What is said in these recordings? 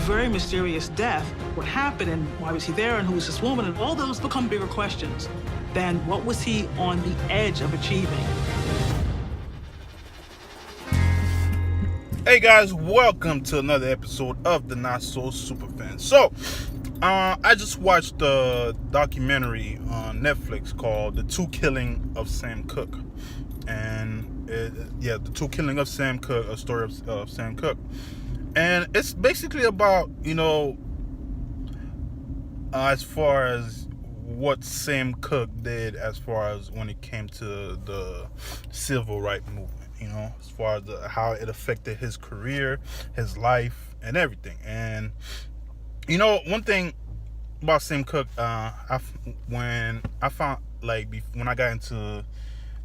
very mysterious death. What happened and why was he there and who was this woman, and all those become bigger questions than what was he on the edge of achieving. Hey guys, welcome to another episode of the Not So Superfan. So, I just watched the documentary on Netflix called "The True Killing of Sam Cooke," and the true killing of Sam Cooke, a story of Sam Cooke, and it's basically about as far as what Sam Cooke did as far as when it came to the civil rights movement. As far as how it affected his career, his life, and everything. And one thing about Sam Cooke, when I got into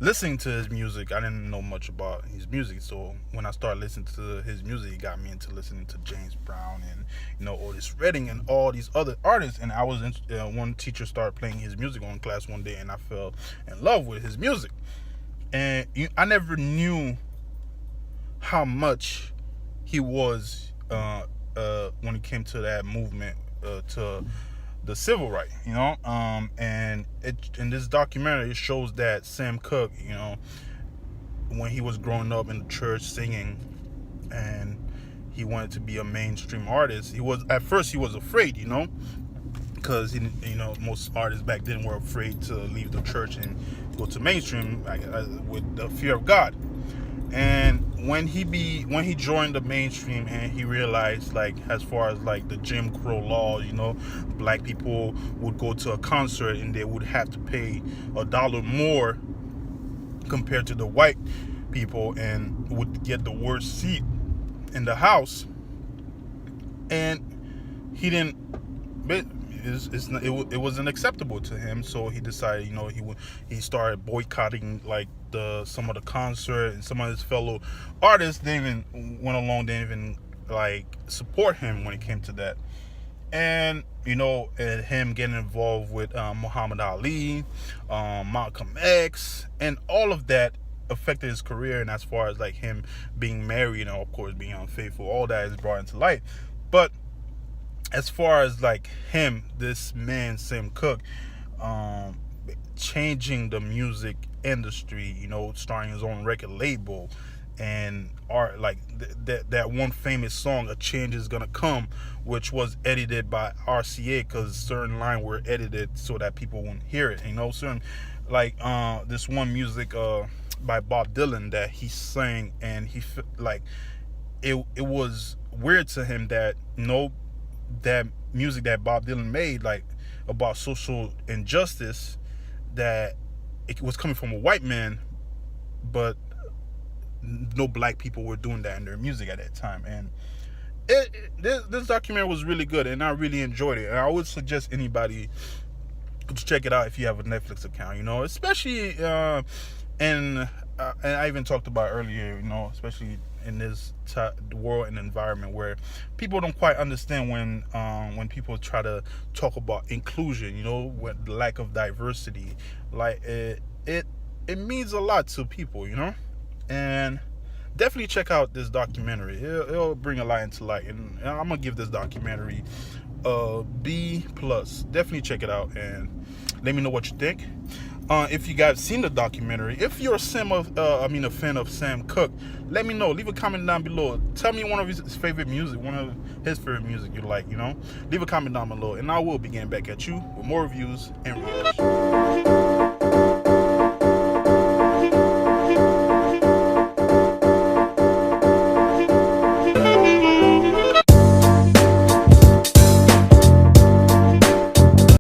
listening to his music, I didn't know much about his music. So when I started listening to his music, it got me into listening to James Brown and Otis Redding and all these other artists. And I was one teacher started playing his music on class one day, and I fell in love with his music. And I never knew how much he was when it came to that movement, to the civil rights, and in this documentary, it shows that Sam Cooke, when he was growing up in the church singing, and he wanted to be a mainstream artist, at first he was afraid, because most artists back then were afraid to leave the church and go to mainstream with the fear of God. And when he joined the mainstream and he realized, as far as the Jim Crow laws, black people would go to a concert and they would have to pay $1 more compared to the white people and would get the worst seat in the house. And he didn't. It wasn't acceptable to him, so he decided, he started boycotting some of the concert, and some of his fellow artists didn't even support him when it came to that. And and him getting involved with Muhammad Ali, Malcolm X, and all of that affected his career. And as far as him being married and of course being unfaithful, all that is brought into light. But as far as this man Sam Cooke, changing the music industry, starting his own record label, and art, that one famous song, "A Change Is Gonna Come," which was edited by RCA because certain lines were edited so that people wouldn't hear it. Certain this one music by Bob Dylan that he sang, and he it was weird to him that that music that Bob Dylan made, about social injustice, that it was coming from a white man, but no black people were doing that in their music at that time. And this documentary was really good, and I really enjoyed it. And I would suggest anybody to check it out if you have a Netflix account, especially and I even talked about earlier, especially in this world and environment where people don't quite understand when people try to talk about inclusion, with the lack of diversity, it means a lot to people, and definitely check out this documentary. It'll bring a lot into light, and I'm gonna give this documentary a B+. Definitely check it out and let me know what you think. If you guys seen the documentary, if you're a fan of Sam Cooke, let me know. Leave a comment down below. Tell me one of his favorite music you like. Leave a comment down below, and I will be getting back at you with more reviews and reactions.